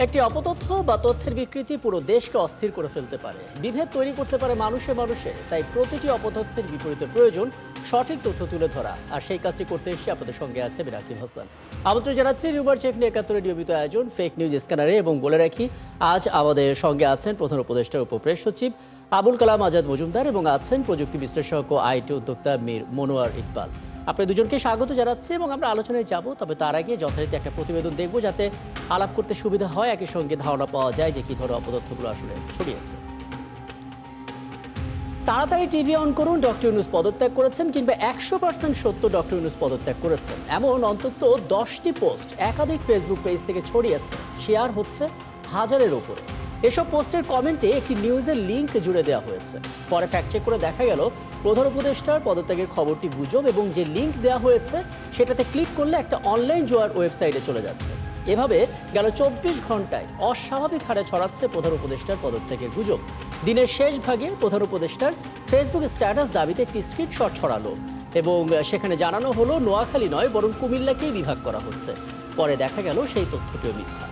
একটি অপতথ্য বা তথ্যের বিকৃতি পুরো দেশকে অস্থির করে ফেলতে পারে, বিভেদ তৈরি করতে পারে মানুষে মানুষে। তাই প্রতিটি অপতথ্যের বিপরীতে প্রয়োজন সঠিক তথ্য তুলে ধরা, আর সেই কাজটি করতে এসে আপনাদের সঙ্গে আছে আমি রাকিব হাসান। আমন্ত্রণ জানাচ্ছি রিউমার চেক নিয়ে ৭১ নিয়মিত আয়োজন ফেক নিউজ স্ক্যানারে। এবং বলে রাখি, আজ আমাদের সঙ্গে আছেন প্রধান উপদেষ্টার উপপ্রেস সচিব আবুল কালাম আজাদ মজুমদার এবং আছেন প্রযুক্তি বিশ্লেষক ও আইটি উদ্যোক্তা মীর মনোয়ার ইকবাল। আপনাদের দুজনকে স্বাগত জানাচ্ছি এবং আমরা আলোচনায় যাব। তবে তার আগে যথারীতি একটা প্রতিবেদন দেখব, যাতে আলাপ করতে সুবিধা হয়, একই সঙ্গে ধারণা পাওয়া যায় যে কী ধরনের অপতথ্যগুলো আসলে ছড়িয়েছে। তাড়াতাড়ি টিভি অন করুন, ডক্টর ইউনূস পদত্যাগ করেছেন, কিংবা ১০০% সত্য ডক্টর ইউনূস পদত্যাগ করেছেন, এমন অন্তত 10টি পোস্ট একাধিক ফেসবুক পেজ থেকে ছড়িয়েছে। শেয়ার হচ্ছে হাজারের ওপরে। এসব পোস্টের কমেন্টে একটি নিউজের লিঙ্ক জুড়ে দেওয়া হয়েছে। পরে ফ্যাক্ট চেক করে দেখা গেল প্রধান উপদেষ্টার পদত্যাগের খবরটি গুজব, এবং যে লিঙ্ক দেওয়া হয়েছে সেটাতে ক্লিক করলে একটা অনলাইন জুয়ার ওয়েবসাইটে চলে যাচ্ছে। এভাবে গেল ২৪ ঘন্টায় অস্বাভাবিক হারে ছড়াচ্ছে প্রধান উপদেষ্টার পদত্যাগের গুজব। দিনের শেষ ভাগে প্রধান উপদেষ্টার ফেসবুক স্ট্যাটাস দাবিতে একটি স্ক্রিনশট ছড়ালো, এবং সেখানে জানানো হলো নোয়াখালী নয় বরং কুমিল্লাকেই বিভাগ করা হচ্ছে। পরে দেখা গেল সেই তথ্যটিও মিথ্যা।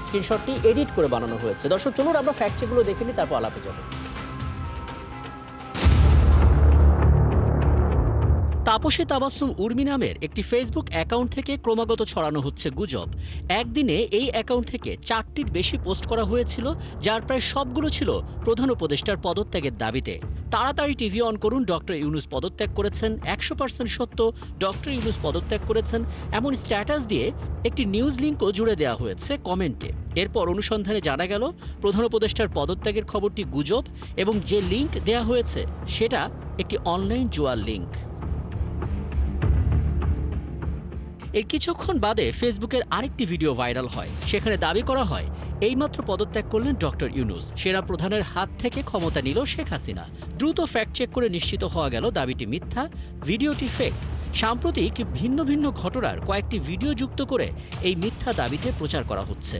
স্ক্রিনশটটি এডিট করে বানানো হয়েছে। দর্শক, চলুন আমরা ফ্যাক্ট চেকগুলো দেখে নিই, তারপর আলাপে যাব। তাপসী তাবাসসুম উর্মি নামের একটি ফেসবুক অ্যাকাউন্ট থেকে ক্রমাগত ছড়ানো হচ্ছে গুজব। একদিনে এই অ্যাকাউন্ট থেকে ৪টির বেশি পোস্ট করা হয়েছিল, যার প্রায় সবগুলো ছিল প্রধান উপদেষ্টার পদত্যাগের দাবিতে। তাড়াতাড়ি টিভি অন করুন, ডক্টর ইউনূস পদত্যাগ করেছেন, ১০০% সত্য ডক্টর ইউনূস পদত্যাগ করেছেন, এমন স্ট্যাটাস দিয়ে একটি নিউজ লিঙ্কও জুড়ে দেওয়া হয়েছে কমেন্টে। এরপর অনুসন্ধানে জানা গেল প্রধান উপদেষ্টার পদত্যাগের খবরটি গুজব, এবং যে লিঙ্ক দেওয়া হয়েছে সেটা একটি অনলাইন জুয়ার লিঙ্ক। এর কিছুক্ষণ বাদে ফেসবুকের আরেকটি ভিডিও ভাইরাল হয়। সেখানে দাবি করা হয় এইমাত্র পদত্যাগ করলেন ডক্টর ইউনূস, সেনা প্রধানের হাত থেকে ক্ষমতা নিল শেখ হাসিনা। দ্রুত ফ্যাক্ট চেক করে নিশ্চিত হওয়া গেল দাবিটি মিথ্যা, ভিডিওটি ফেক। সাম্প্রতিক ভিন্ন ভিন্ন ঘটনার কয়েকটি ভিডিও যুক্ত করে এই মিথ্যা দাবিতে প্রচার করা হচ্ছে।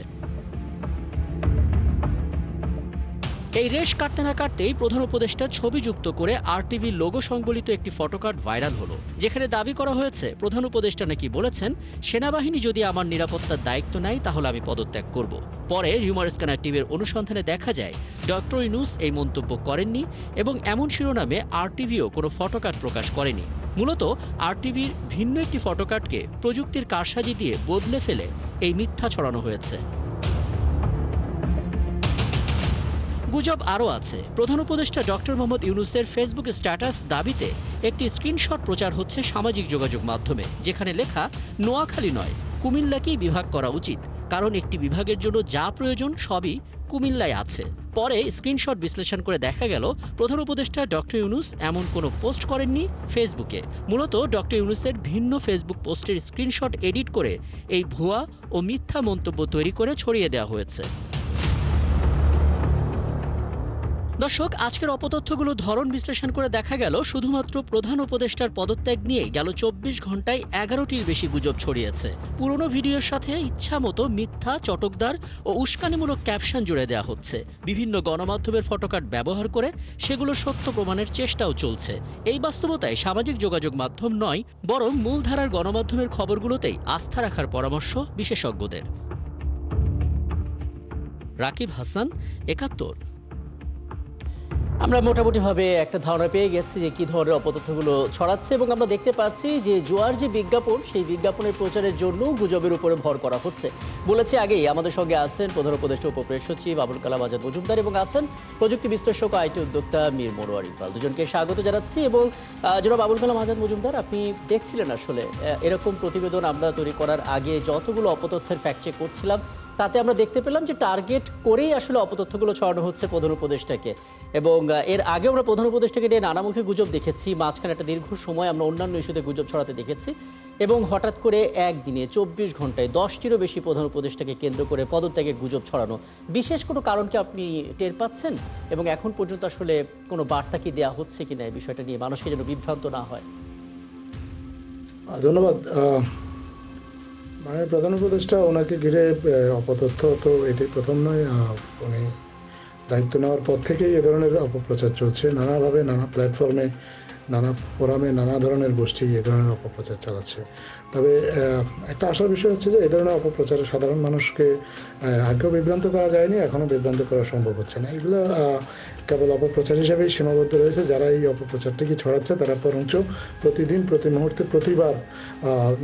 এই রেশ কাটতে না কাটতেই প্রধান উপদেষ্টার ছবি যুক্ত করে আরটিভির লোগো সংবলিত একটি ফটোকার্ড ভাইরাল হলো, যেখানে দাবি করা হয়েছে প্রধান উপদেষ্টা নাকি বলেছেন, সেনাবাহিনী যদি আমার নিরাপত্তার দায়িত্ব নেয় তাহলে আমি পদত্যাগ করব। পরে রিউমার স্ক্যানার টিভির অনুসন্ধানে দেখা যায় ডক্টর ইউনূস এই মন্তব্য করেননি, এবং এমন শিরোনামে আরটিভিও কোনো ফটোকার্ড প্রকাশ করেনি। মূলত আরটিভির ভিন্ন একটি ফটোকার্ডকে প্রযুক্তির কারসাজি দিয়ে বদলে ফেলে এই মিথ্যা ছড়ানো হয়েছে। গুজব আরও আছে। প্রধান উপদেষ্টা ডক্টর মোহাম্মদ ইউনূসের ফেসবুক স্ট্যাটাস দাবিতে একটি স্ক্রিনশট প্রচার হচ্ছে সামাজিক যোগাযোগ মাধ্যমে, যেখানে লেখা নোয়াখালী নয় কুমিল্লাকেই বিভাগ করা উচিত, কারণ একটি বিভাগের জন্য যা প্রয়োজন সবই কুমিল্লায় আছে। পরে স্ক্রিনশট বিশ্লেষণ করে দেখা গেল প্রধান উপদেষ্টা ডক্টর ইউনূস এমন কোনো পোস্ট করেননি ফেসবুকে। মূলত ডক্টর ইউনূসের ভিন্ন ফেসবুক পোস্টের স্ক্রিনশট এডিট করে এই ভুয়া ও মিথ্যা মন্তব্য তৈরি করে ছড়িয়ে দেওয়া হয়েছে। দর্শক, আজকের অপতথ্যগুলো ধরন বিশ্লেষণ করে দেখা গেল শুধুমাত্র প্রধান উপদেষ্টার পদত্যাগ নিয়ে গেল ২৪ ঘন্টায় ১১টির বেশি গুজব ছড়িয়েছে। পুরনো ভিডিওর সাথে ইচ্ছামতো মিথ্যা, চটকদার ও উস্কানিমূলক ক্যাপশন জুড়ে দেওয়া হচ্ছে। বিভিন্ন গণমাধ্যমের ফটোকার্ড ব্যবহার করে সেগুলো সত্য প্রমাণের চেষ্টাও চলছে। এই বাস্তবতায় সামাজিক যোগাযোগ মাধ্যম নয়, বরং মূলধারার গণমাধ্যমের খবরগুলোতেই আস্থা রাখার পরামর্শ বিশেষজ্ঞদের। রাকিব হাসান, ৭১। আমরা মোটামুটিভাবে একটা ধারণা পেয়ে গেছি যে কী ধরনের অপতথ্যগুলো ছড়াচ্ছে, এবং আমরা দেখতে পাচ্ছি যে জুয়ার যে বিজ্ঞাপন, সেই বিজ্ঞাপনের প্রচারের জন্য গুজবের উপরে ভর করা হচ্ছে। বলেছি আগেই, আমাদের সঙ্গে আছেন প্রধান উপদেষ্টা উপপ্রেস সচিব আবুল কালাম আজাদ মজুমদার এবং আছেন প্রযুক্তি বিশ্লেষক আইটি উদ্যোক্তা মীর মনোয়ার ইকবাল। দুজনকে স্বাগত জানাচ্ছি। এবং জনাব আবুল কালাম আজাদ মজুমদার, আপনি দেখছিলেন আসলে এরকম প্রতিবেদন আমরা তৈরি করার আগে যতগুলো অপতথ্যের ফ্যাক্ট চেক করছিলাম, তাতে আমরা দেখতে পেলাম যে টার্গেট করেই আসলে অপতথ্যগুলো ছড়ানো হচ্ছে প্রধান উপদেষ্টাকে। এবং এর আগে আমরা প্রধান উপদেষ্টাকে নিয়ে নানামুখী গুজব দেখেছি, মাঝখানে একটা দীর্ঘ সময় আমরা অন্যান্য ইস্যুতে গুজব ছড়াতে দেখেছি, এবং হঠাৎ করে একদিনে ২৪ ঘন্টায় ১০টিরও বেশি প্রধান উপদেষ্টাকে কেন্দ্র করে পদত্যাগের গুজব ছড়ানো। বিশেষ কোনো কারণ কি আপনি টের পাচ্ছেন, এবং এখন পর্যন্ত আসলে কোনো বার্তা কি দেওয়া হচ্ছে কিনা এই বিষয়টা নিয়ে, মানুষকে যেন বিভ্রান্ত না হয়? ধন্যবাদ। মানে প্রধান উপদেষ্টা ওনাকে ঘিরে অপতথ্য তো এটাই প্রথম নয়। উনি দায়িত্ব নেওয়ার পর থেকেই এ ধরনের অপপ্রচার চলছে নানাভাবে, নানা প্ল্যাটফর্মে, নানা ফোরামে নানা ধরনের গোষ্ঠী এ ধরনের অপপ্রচার চালাচ্ছে। তবে একটা আশার বিষয় হচ্ছে যে এই ধরনের অপপ্রচারে সাধারণ মানুষকে আগেও বিভ্রান্ত করা যায়নি, এখনও বিভ্রান্ত করা সম্ভব হচ্ছে না। এগুলো কেবল অপপ্রচার হিসেবেই সীমাবদ্ধ রয়েছে। যারা এই অপপ্রচারটিকে ছড়াচ্ছে তারা বরঞ্চ প্রতিদিন, প্রতি মুহূর্তে, প্রতিবার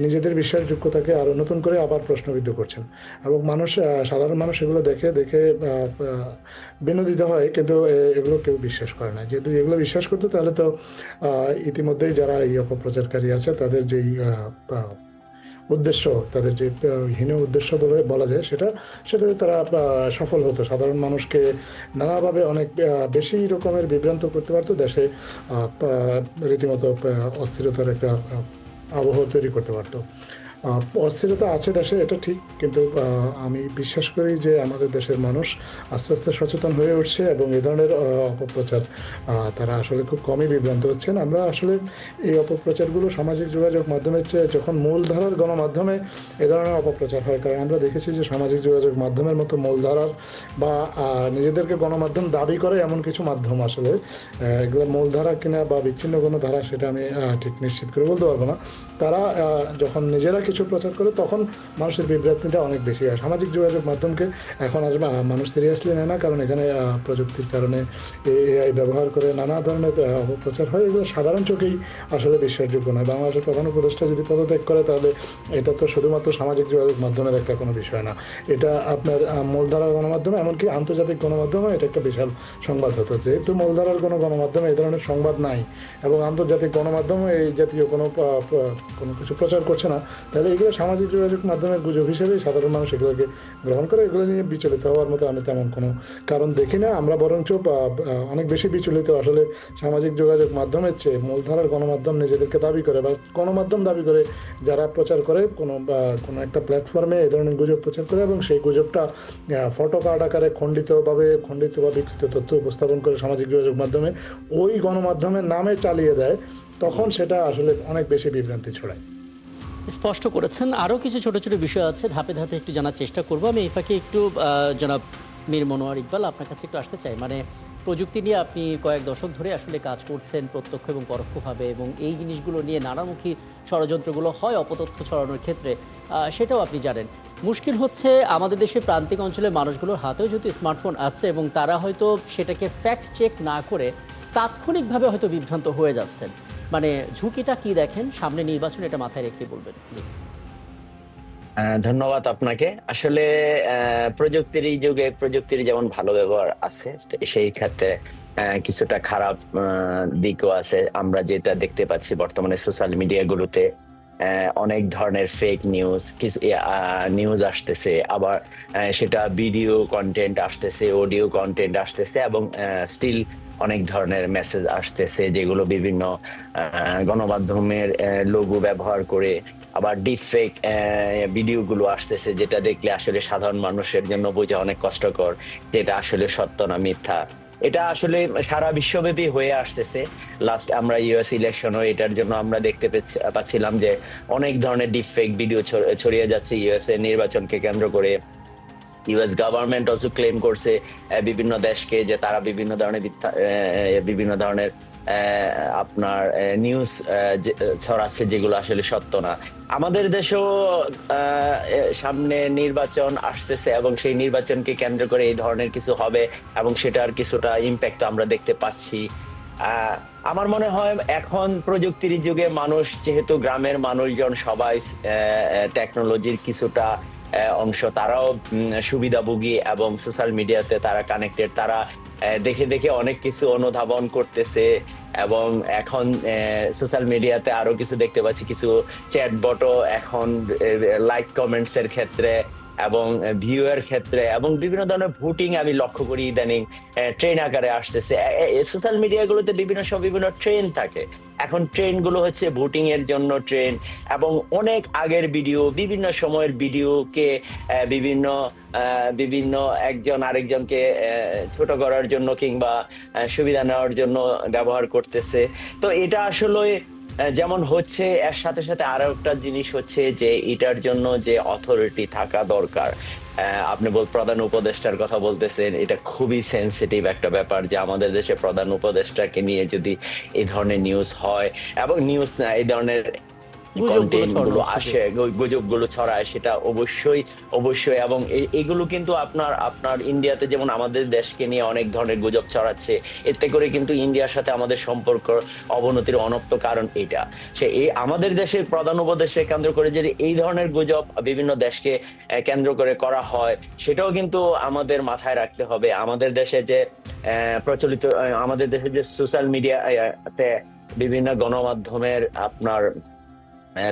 নিজেদের বিশ্বাসযোগ্যতাকে আরও নতুন করে আবার প্রশ্নবিদ্ধ করছেন। এবং মানুষ, সাধারণ মানুষ এগুলো দেখে দেখে বিনোদিত হয়, কিন্তু এগুলো কেউ বিশ্বাস করে না। যেহেতু এগুলো বিশ্বাস করতে, তাহলে তো ইতিমধ্যেই যারা এই অপপ্রচারকারী আছে তাদের যেই উদ্দেশ্য, তাদের যে হীন উদ্দেশ্য বলে বলা যায়, সেটাতে তারা সফল হতো। সাধারণ মানুষকে নানাভাবে অনেক বেশি রকমের বিভ্রান্ত করতে পারতো, দেশে রীতিমতো অস্থিরতার একটা আবহ তৈরি করতে পারতো। অস্থিরতা আছে দেশে, এটা ঠিক, কিন্তু আমি বিশ্বাস করি যে আমাদের দেশের মানুষ আস্তে আস্তে সচেতন হয়ে উঠছে এবং এ ধরনের অপপ্রচার তারা আসলে খুব কমই বিভ্রান্ত হচ্ছেন। আমরা আসলে এই অপপ্রচারগুলো সামাজিক যোগাযোগ মাধ্যমের চেয়ে যখন মূলধারার গণমাধ্যমে এ ধরনের অপপ্রচার হয়, কারণ আমরা দেখেছি যে সামাজিক যোগাযোগ মাধ্যমের মতো মূলধারার বা নিজেদেরকে গণমাধ্যম দাবি করে এমন কিছু মাধ্যম আসলে এগুলো মূলধারা কিনা বা বিচ্ছিন্ন কোনো ধারা, সেটা আমি ঠিক নিশ্চিত করে বলতে পারবো না। তারা যখন নিজেরা কিছু প্রচার করে তখন মানুষের বিভ্রান্তিটা অনেক বেশি হয়। সামাজিক যোগাযোগ মাধ্যমকে এখন আর মানুষ সিরিয়াসলি নেয় না, কারণ এখানে প্রযুক্তির কারণে এআই ব্যবহার করে নানা ধরনের অপপ্রচার হয়। এগুলো সাধারণ চোখেই আসলে বিশ্বাসযোগ্য নয়। বাংলাদেশের প্রধান উপদেষ্টা যদি পদত্যাগ করে, তাহলে এটা তো শুধুমাত্র সামাজিক যোগাযোগ মাধ্যমের একটা কোনো বিষয় না, এটা আপনার মূলধারার গণমাধ্যমে, এমনকি আন্তর্জাতিক গণমাধ্যমে এটা একটা বিশাল সংবাদ হতো। যেহেতু মূলধারার কোনো গণমাধ্যমে এই ধরনের সংবাদ নাই এবং আন্তর্জাতিক গণমাধ্যমে এই জাতীয় কোনো কিছু প্রচার করছে না, তাহলে এগুলো সামাজিক যোগাযোগ মাধ্যমের গুজব হিসেবেই সাধারণ মানুষ এগুলোকে গ্রহণ করে। এগুলো নিয়ে বিচলিত হওয়ার মতো আমি তেমন কোনো কারণ দেখি না। আমরা বরঞ্চ অনেক বেশি বিচলিত আসলে সামাজিক যোগাযোগ মাধ্যমের চেয়ে মূলধারার গণমাধ্যম নিজেদেরকে দাবি করে বা গণমাধ্যম দাবি করে যারা প্রচার করে কোনো একটা প্ল্যাটফর্মে এই ধরনের গুজব প্রচার করে এবং সেই গুজবটা ফটো কার্ড আকারে খণ্ডিত বা বিকৃত তথ্য উপস্থাপন করে সামাজিক যোগাযোগ মাধ্যমে ওই গণমাধ্যমের নামে চালিয়ে দেয়, তখন সেটা আসলে অনেক বেশি বিভ্রান্তি ছড়ায়। স্পষ্ট করেছেন। আরও কিছু ছোট ছোট বিষয় আছে, ধাপে ধাপে একটু জানার চেষ্টা করব। আমি এই ফাঁকে একটু জনাব মীর মনোয়ার ইকবাল, আপনার কাছে একটু আসতে চাই। মানে প্রযুক্তি নিয়ে আপনি কয়েক দশক ধরে আসলে কাজ করছেন প্রত্যক্ষ এবং পরোক্ষভাবে, এবং এই জিনিসগুলো নিয়ে নানামুখী ষড়যন্ত্রগুলো হয় অপতথ্য ছড়ানোর ক্ষেত্রে, সেটাও আপনি জানেন। মুশকিল হচ্ছে আমাদের দেশের প্রান্তিক অঞ্চলের মানুষগুলোর হাতেও যেহেতু স্মার্টফোন আছে, এবং তারা হয়তো সেটাকে ফ্যাক্ট চেক না করে তাৎক্ষণিকভাবে হয়তো বিভ্রান্ত হয়ে যাচ্ছেন। মানে ঝুঁকিটা কি দেখেন সামনে নির্বাচন, এটা মাথায় রেখে বলবেন। ধন্যবাদ আপনাকে। আসলে প্রযুক্তির এই যুগে প্রযুক্তির যেমন ভালো ব্যবহার আছে, সেই ক্ষেত্রে কিছুটা খারাপ দিকও আছে। আমরা যেটা দেখতে পাচ্ছি বর্তমানে সোশ্যাল মিডিয়াগুলোতে অনেক ধরনের ফেক নিউজ নিউজ আসতেছে, আবার সেটা ভিডিও কন্টেন্ট আসতেছে, অডিও কন্টেন্ট আসতেছে, এবং স্টিল অনেক ধরনের মেসেজ আসতেছে যেগুলো বিভিন্ন গণমাধ্যমের লোগো ব্যবহার করে, আবার ডিপফেক ভিডিওগুলো আসতেছে, যেটা দেখলে আসলে সাধারণ মানুষের জন্য বোঝা অনেক কষ্টকর যেটা আসলে সত্য না মিথ্যা। এটা আসলে সারা বিশ্বব্যাপী হয়ে আসতেছে। লাস্ট আমরা ইউএস ইলেকশনও এটার জন্য আমরা দেখতে পাচ্ছিলাম যে অনেক ধরনের ডিপফেক ভিডিও ছড়িয়ে যাচ্ছে ইউএস এর নির্বাচনকে কেন্দ্র করে। ইউএস গভর্নমেন্ট অলসো ক্লেম করছে বিভিন্ন দেশকে যে তারা বিভিন্ন ধরনের আপনার নিউজ ছড়াচ্ছে যেগুলো আসলে সত্য না। আমাদের দেশেও সামনে নির্বাচন আসতেছে এবং সেই নির্বাচনকে কেন্দ্র করে এই ধরনের কিছু হবে এবং সেটার কিছুটা ইম্প্যাক্ট আমরা দেখতে পাচ্ছি। আমার মনে হয় এখন প্রযুক্তির যুগে মানুষ, যেহেতু গ্রামের মানুষজন সবাই টেকনোলজির কিছুটা অংশ, তারাও সুবিধাভোগী এবং সোশ্যাল মিডিয়াতে তারা কানেক্টেড, তারা দেখে দেখে অনেক কিছু অনুধাবন করতেছে। এবং এখন সোশ্যাল মিডিয়াতে আরো কিছু দেখতে পাচ্ছি, কিছু চ্যাটবটও এখন লাইক কমেন্টস এর ক্ষেত্রে এবং ভিউয়ের ক্ষেত্রে এবং বিভিন্ন ধরনের ভোটিং আমি লক্ষ্য করি ইদানিং ট্রেন আকারে আসতেছে। সোশ্যাল মিডিয়াগুলোতে বিভিন্ন ট্রেন থাকে। এখন ট্রেন গুলো হচ্ছে ভোটিং এর জন্য ট্রেন, এবং অনেক আগের ভিডিও, বিভিন্ন সময়ের ভিডিওকে বিভিন্ন একজন আরেকজনকে ছোট করার জন্য কিংবা সুবিধা নেওয়ার জন্য ব্যবহার করতেছে। তো এটা আসলে যেমন হচ্ছে, এর সাথে সাথে আরো একটা জিনিস হচ্ছে যে এটার জন্য যে অথরিটি থাকা দরকার। আপনি প্রধান উপদেষ্টার কথা বলতেছেন, এটা খুবই সেনসিটিভ একটা ব্যাপার যে আমাদের দেশে প্রধান উপদেষ্টাকে নিয়ে যদি এই ধরনের নিউজ হয়, এবং নিউজ না, এই ধরনের গুজবগুলো কন্টেন্ট ছড়ানো গুলো হচ্ছে যে আসে, গুজবগুলো ছড়ায়, সেটা অবশ্যই অবশ্যই। এবং এগুলো কিন্তু আপনার আপনার ইন্ডিয়াতে যেমন আমাদের দেশকে নিয়ে অনেক ধরনের গুজব ছড়াচ্ছে, এতে করে কিন্তু ইন্ডিয়ার সাথে আমাদের সম্পর্ক অবনতির অনপ্ত কারণ এটা। এই আমাদের দেশের প্রধান উপদেশে কেন্দ্র করে যদি এই ধরনের গুজব বিভিন্ন দেশকে কেন্দ্র করে করা হয়, সেটাও কিন্তু আমাদের মাথায় রাখতে হবে। আমাদের দেশে যে প্রচলিত আমাদের দেশে যে সোশ্যাল মিডিয়াতে বিভিন্ন গণমাধ্যমের আপনার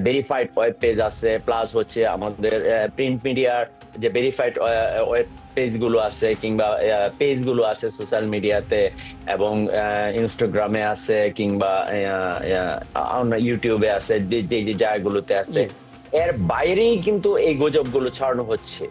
ভেরিফাইড ওয়েব পেজ আছে, প্লাস হচ্ছে আমাদের প্রিন্ট মিডিয়ার যে ভেরিফাইড ওয়েব পেজ গুলো আছে, কিংবা পেজ গুলো আছে সোশ্যাল মিডিয়াতে, এবং ইনস্টাগ্রামে আছে, কিংবা ইউটিউবে আছে, যে যে জায়গাগুলোতে আছে, জি। এর বাইরেই কিন্তু এই গুজবগুলো ছড়ানো হচ্ছে।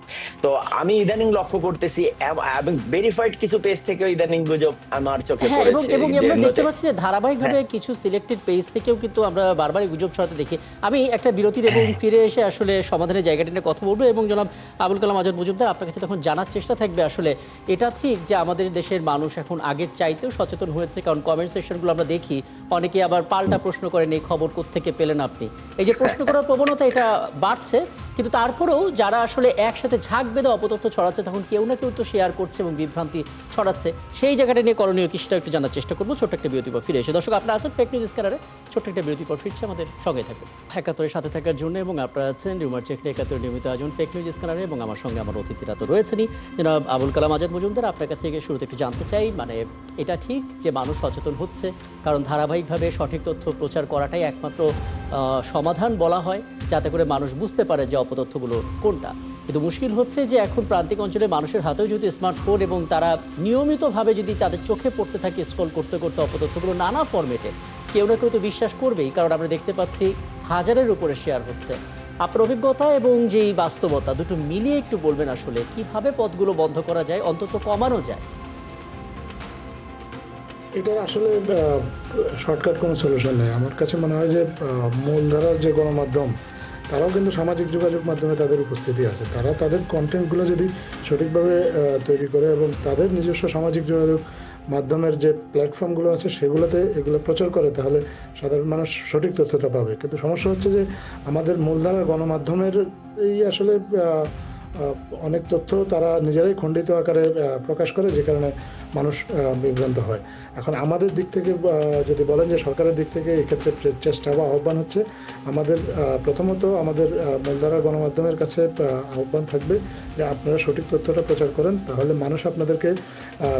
তো আমি ইদানিং লক্ষ্য করতেছি, এবং ভেরিফাইড কিছু পেজ থেকে ইদানিং গুজব আমার চোখে হ্যাঁ, এবং পড়েছে এবং যে আমরা দেখতে পাচ্ছি যে ধারাবাহিকভাবে কিছু সিলেক্টেড পেজ থেকেও কিন্তু আমরা বারবারই গুজব ছড়াতে দেখি। আমি একটা বিরতির এবং ফিরে এসে আসলে সমাধানের জায়গাটা নিয়ে কথা বলবো, এবং জনাব আবুল কালাম আজাদ মজুমদার, আপনার কাছে তখন জানার চেষ্টা থাকবে আসলে এটা ঠিক যে আমাদের দেশের মানুষ এখন আগের চাইতেও সচেতন হয়েছে, কারণ কমেন্ট সেকশনগুলো আমরা দেখি, অনেকে আবার পাল্টা প্রশ্ন করেন এই খবর কোত্থেকে পেলেন আপনি। এই যে প্রশ্ন করার প্রবণতা এটা বাড়ছে, কিন্তু তারপরেও যারা আসলে একসাথে ঝাঁক বেঁধে অপতথ্য ছড়াচ্ছে, তখন কেউ না কেউ তো শেয়ার করছে এবং বিভ্রান্তি ছড়াচ্ছে। সেই জায়গাটা নিয়ে করণীয় কি সেটা একটু জানার চেষ্টা করবো ছোট্ট একটা বিরতি পর ফিরে এসে। দর্শক, আপনারা আছেন ফেক নিউজ স্ক্যানারে, ছোট্ট একটা বিরতি পর ফিরছে, আমাদের সঙ্গে থাকবে একাত্তরের সাথে থাকার জন্য। এবং আপনারা আছেন রিউমার চেকলে একাত্তর নিয়মিত আয়োজন ফেক নিউজ স্ক্যানারে, এবং আমার সঙ্গে আমার অতিথিরা তো রয়েছেনই। জনাব আবুল কালাম আজাদ মজুমদার, আপনার কাছে শুরুতে একটু জানতে চাই, মানে এটা ঠিক যে মানুষ সচেতন হচ্ছে, কারণ ধারাবাহিকভাবে সঠিক তথ্য প্রচার করাটাই একমাত্র সমাধান বলা হয়, যাতে করে মানুষ বুঝতে পারে যে অপতথ্যগুলো কোনটা। কিন্তু মুশকিল হচ্ছে যে এখন প্রান্তিক অঞ্চলের মানুষের হাতেও যদি স্মার্টফোন, এবং তারা নিয়মিতভাবে যদি তাদের চোখে পড়তে থাকে স্ক্রল করতে করতে অপতথ্যগুলো নানা ফরম্যাটে, কেউ না কেউ তো বিশ্বাস করবেই, কারণ আমরা দেখতে পাচ্ছি হাজারের উপরে শেয়ার হচ্ছে। আপনার অভিজ্ঞতা এবং যেই বাস্তবতা দুটো মিলিয়ে একটু বলবেন আসলে কিভাবে পথগুলো বন্ধ করা যায়, অন্তত কমানো যায়। এটার আসলে শর্টকাট কোনো সলিউশন নেই। আমার কাছে মনে হয় যে মূলধারার যে গণমাধ্যম, তারাও কিন্তু সামাজিক যোগাযোগ মাধ্যমে তাদের উপস্থিতি আছে। তারা তাদের কন্টেন্টগুলো যদি সঠিকভাবে তৈরি করে এবং তাদের নিজস্ব সামাজিক যোগাযোগ মাধ্যমের যে প্ল্যাটফর্মগুলো আছে সেগুলোতে এগুলো প্রচার করে, তাহলে সাধারণ মানুষ সঠিক তথ্যটা পাবে। কিন্তু সমস্যা হচ্ছে যে আমাদের মূলধারার গণমাধ্যমের এই আসলে অনেক তথ্য তারা নিজেরাই খণ্ডিত আকারে প্রকাশ করে, যে কারণে মানুষ বিভ্রান্ত হয়। এখন আমাদের দিক থেকে যদি বলেন যে সরকারের দিক থেকে এক্ষেত্রে চেষ্টা বা আহ্বান হচ্ছে, আমাদের প্রথমত আমাদের মূলধারার গণমাধ্যমের কাছে আহ্বান থাকবে যে আপনারা সঠিক তথ্যটা প্রচার করেন, তাহলে মানুষ আপনাদেরকে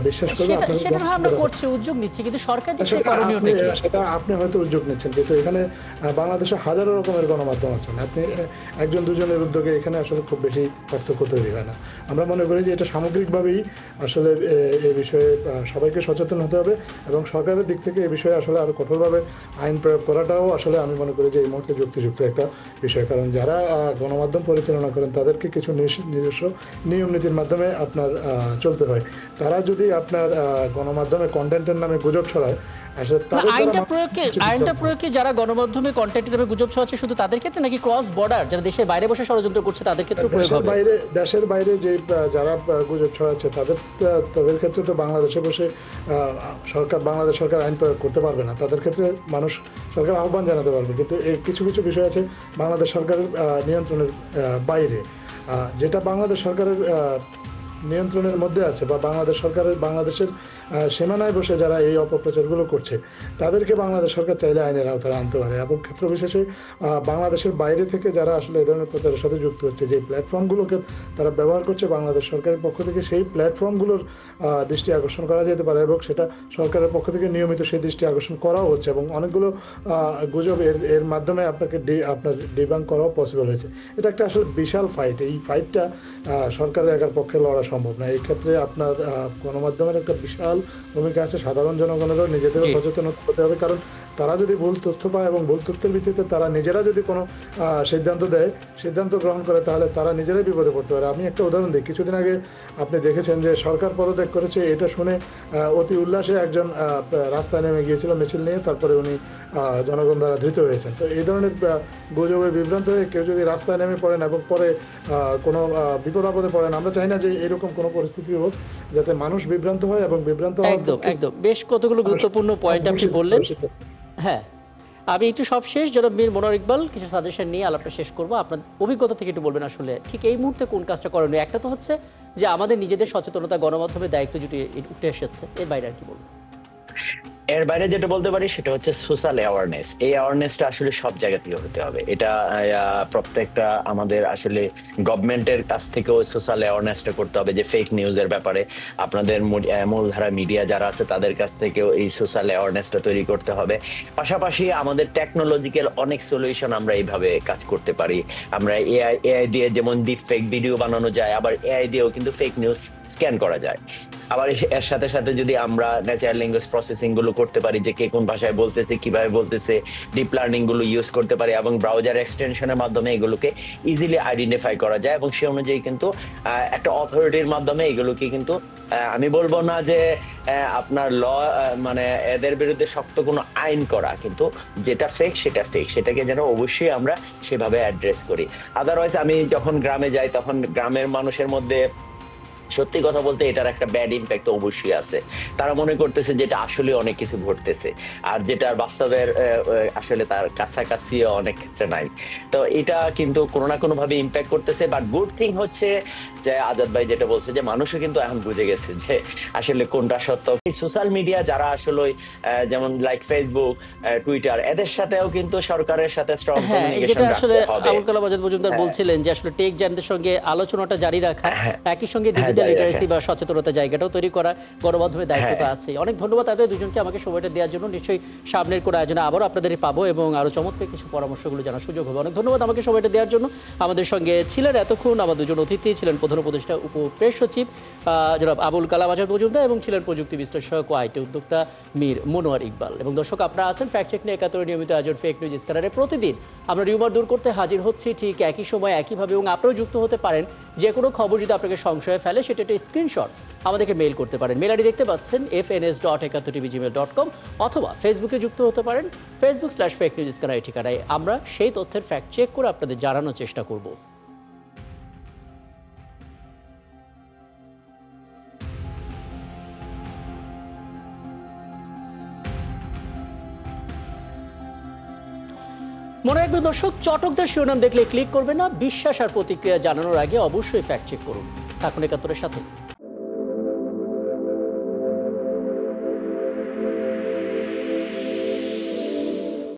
বিশ্বাস করবে। সেটা আমরা করছি, উদ্যোগ নিচ্ছি, কিন্তু সরকার দিক থেকে করণীয়টা কি? সেটা আপনি হয়তো উদ্যোগ নিচ্ছেন, কিন্তু এখানে বাংলাদেশে হাজারো রকমের গণমাধ্যম আছেন। আপনি একজন দুজনের উদ্যোগে এখানে আসলে খুব বেশি পার্থক্য তৈরি হয় না। আমরা মনে করি যে এটা সামগ্রিকভাবেই আসলে এই বিষয়ে সবাইকে সচেতন হতে হবে, এবং সরকারের দিক থেকে এই বিষয়ে আসলে আরো কঠোরভাবে আইন প্রয়োগ করাটাও আসলে আমি মনে করি যে এই মুহূর্তে যুক্তিযুক্ত একটা বিষয়। কারণ যারা গণমাধ্যম পরিচালনা করেন তাদেরকে কিছু নিজস্ব নিয়ম নীতির মাধ্যমে আপনার চলতে হয়। তারা যদি আপনার গণমাধ্যমে কন্টেন্টের নামে গুজব ছড়ায়, আইনটা প্রয়োগে যারা গণমাধ্যমে কন্টেন্টের নামে গুজব ছড়াচ্ছে শুধু তাদের ক্ষেত্রে, নাকি ক্রস বর্ডার যারা দেশের বাইরে বসে ষড়যন্ত্র করছে তাদের ক্ষেত্রে প্রয়োগ হবে? দেশের বাইরে যে যারা গুজব ছড়াচ্ছে তাদের ক্ষেত্রে তো বাংলাদেশে বসে বাংলাদেশ সরকার আইন প্রয়োগ করতে পারবে না। তাদের ক্ষেত্রে সরকার আহ্বান জানাতে পারবে, কিন্তু কিছু কিছু বিষয় আছে বাংলাদেশ সরকারের নিয়ন্ত্রণের বাইরে, যেটা বাংলাদেশ সরকারের নিয়ন্ত্রণের মধ্যে আছে, বা বাংলাদেশের সীমানায় বসে যারা এই অপপ্রচারগুলো করছে তাদেরকে বাংলাদেশ সরকার চাইলে আইনের আওতায় আনতে পারে। এবং ক্ষেত্র বিশেষে বাংলাদেশের বাইরে থেকে যারা আসলে এই ধরনের প্রচারের সাথে যুক্ত হচ্ছে, যে প্ল্যাটফর্মগুলোকে তারা ব্যবহার করছে, বাংলাদেশ সরকারের পক্ষ থেকে সেই প্ল্যাটফর্মগুলোর দৃষ্টি আকর্ষণ করা যেতে পারে, এবং সেটা সরকারের পক্ষ থেকে নিয়মিত সেই দৃষ্টি আকর্ষণ করাও হচ্ছে, এবং অনেকগুলো গুজব এর মাধ্যমে আপনার ডিবাঙ্ক করাও পসিবল হয়েছে। এটা একটা আসলে বিশাল ফাইট। এই ফাইটটা সরকারের একার পক্ষে লড়া সম্ভব না। এই ক্ষেত্রে আপনার গণমাধ্যমের একটা বিশাল ভূমিকা আছে। সাধারণ জনগণেরও নিজেদেরও সচেতন হতে হবে, কারণ তারা যদি ভুল তথ্য পায় এবং ভুল তথ্যের ভিত্তিতে তারা নিজেরা যদি কোনো সিদ্ধান্ত দেয়, সিদ্ধান্ত গ্রহণ করে, তাহলে তারা নিজেরাই বিপদে পড়তে পারে। আমি একটা উদাহরণ দিই। কিছুদিন আগে আপনি দেখেছেন যে সরকার পদত্যাগ করেছে, এটা শুনে অতি উল্লাসে একজন রাস্তায় নেমে গিয়েছিল মিছিল নিয়ে, তারপরে উনি জনগণ দ্বারা ধৃত হয়েছেন। তো এই ধরনের গুজবে বিভ্রান্ত হয়ে কেউ যদি রাস্তায় নেমে পড়েন এবং পরে কোনো বিপদ আপদে পড়েন, আমরা চাই না যে এরকম কোনো পরিস্থিতি হোক যাতে মানুষ বিভ্রান্ত হয় এবং বিভ্রান্ত হওয়ার একদম একদম বেশ কতগুলো গুরুত্বপূর্ণ পয়েন্ট আপনি বললেন। হ্যাঁ, আমি একটু সব শেষ জনাব মীর মনোয়ার ইকবাল কিছু সাজেশন নিয়ে আলাপটা শেষ করব। আপনার অভিজ্ঞতা থেকে একটু বলবেন আসলে ঠিক এই মুহূর্তে কোন কাজটা করণীয়। একটা তো হচ্ছে যে আমাদের নিজেদের সচেতনতা, গণমাধ্যমের দায়িত্ব জুটে উঠে এসেছে, এর বাইরে আর কি বলবো? এর বাইরে যেটা বলতে পারি সেটা হচ্ছে সোশ্যাল অ্যাওয়ারনেস। এই অ্যাওয়ারনেসটা আসলে সব জায়গা থেকে হতে হবে। এটা প্রত্যেকটা আমাদের আসলে গভর্নমেন্টের কাছ থেকেও সোশ্যাল অ্যাওয়ারনেসটা করতে হবে, যে ফেক নিউজের ব্যাপারে আপনাদের মূলধারা মিডিয়া যারা আছে তাদের কাছ থেকেও এই সোশ্যাল অ্যাওয়ারনেসটা তৈরি করতে হবে। পাশাপাশি আমাদের টেকনোলজিক্যাল অনেক সলিউশন আমরা এইভাবে কাজ করতে পারি। আমরা এআই দিয়ে যেমন ডিপ ফেক ভিডিও বানানো যায়, আবার এআই দিয়েও কিন্তু ফেক নিউজ স্ক্যান করা যায়। আবার এর সাথে সাথে যদি আমরা ন্যাচারাল ল্যাঙ্গুয়েজ প্রসেসিং গুলো করতে পারি, যে কে কোন ভাষায় বলতেছে, কিভাবে বলতেছে, ডিপ লার্নিং গুলো ইউজ করতে পারি এবং ব্রাউজার এক্সটেনশনের মাধ্যমে এগুলোকে ইজিলি আইডেন্টিফাই করা যায়, এবং সে অনুযায়ী কিন্তু একটা অথরিটির মাধ্যমে এগুলোকে কিন্তু আমি বলবো না যে আপনার মানে এদের বিরুদ্ধে শক্ত কোনো আইন করা, কিন্তু যেটা ফেক সেটা ফেক, সেটাকে যেন অবশ্যই আমরা সেভাবে অ্যাড্রেস করি। আদারওয়াইজ আমি যখন গ্রামে যাই তখন গ্রামের মানুষের মধ্যে সত্যি কথা বলতে এটার একটা ব্যাড ইম্প্যাক্ট অবশ্যই আছে। তারা মনে করতেছে যেটা আসলে অনেক কিছু ঘটতেছে, আর যেটা বাস্তবের আসলে তার কাছাকাছি অনেক ক্ষেত্রে নাই। তো এটা কিন্তু কোনো না কোনো ভাবে ইম্প্যাক্ট করতেছে। বাট গুড থিং হচ্ছে যে আজাদ ভাই যেটা বলছে, যে মানুষও কিন্তু এখন বুঝে গেছে যে আসলে কোনটা সত্য। এই সোশ্যাল মিডিয়া যারা আসলে যেমন লাইক ফেসবুক, টুইটার, এদের সাথেও কিন্তু সরকারের সাথে স্ট্রং কমিউনিকেশন যেটা আসলে রাখতে হবে। আবুল কালাম আজাদ মজুমদার বলছিলেন যে আসলে টেক জায়ান্টদের সঙ্গে আলোচনাটা জারি রাখা, একই সঙ্গে ডিজিটাল লিটারেসি বা সচেতনতা জায়গাটাও তৈরি করা গণমাধ্যমের দায়িত্বটা আছে। অনেক ধন্যবাদ আপনাদের দুজনকে আমাকে সময়টা দেওয়ার জন্য। নিশ্চয়ই সামনের কোনো আয়োজনে আবারও আপনাদেরই পাবো এবং আরো চমৎকার কিছু পরামর্শগুলো জানার সুযোগ হবে। অনেক ধন্যবাদ আমাকে সময়টা দেওয়ার জন্য। আমাদের সঙ্গে ছিলেন এতক্ষণ আমার দুজন অতিথি, ছিলেন প্রধান উপদেষ্টা উপপ্রেস সচিব জনাব আবুল কালাম আজাদ মজুমদার এবং ছিলেন প্রযুক্তি বিশ্লেষক ও আইটি উদ্যোক্তা মীর মনোয়ার ইকবাল। এবং দর্শক, আপনারা আছেন ফ্যাক্ট চেক নিয়ে একাত্তরের নিয়মিত আয়োজন ফেক নিউজ স্ক্যানারে। প্রতিদিন আমরা রিউমার দূর করতে হাজির হচ্ছি ঠিক একই সময় একইভাবে, এবং আপনারাও যুক্ত হতে পারেন। যে কোনো খবর যদি আপনাকে সংশয়ে ফেলে সেটা একটা স্ক্রিনশট আমাদেরকে মেইল করতে পারেন। মেল আইডি দেখতে পাচ্ছেন fns.71tv@gmail.com, অথবা ফেসবুকে যুক্ত হতে পারেন facebook/fake news স্ক্যানার এই ঠিকানায়। আমরা সেই তথ্যের ফ্যাক্ট চেক করে আপনাদের জানানোর চেষ্টা করব। মনে রাখবেন দর্শক, চটকদার শিরোনাম দেখলে ক্লিক করবেন না। বিশ্বাস আর প্রতিক্রিয়া জানানোর আগে অবশ্যই ফ্যাক্ট চেক করুন। থাকুন একাত্তরের সাথে।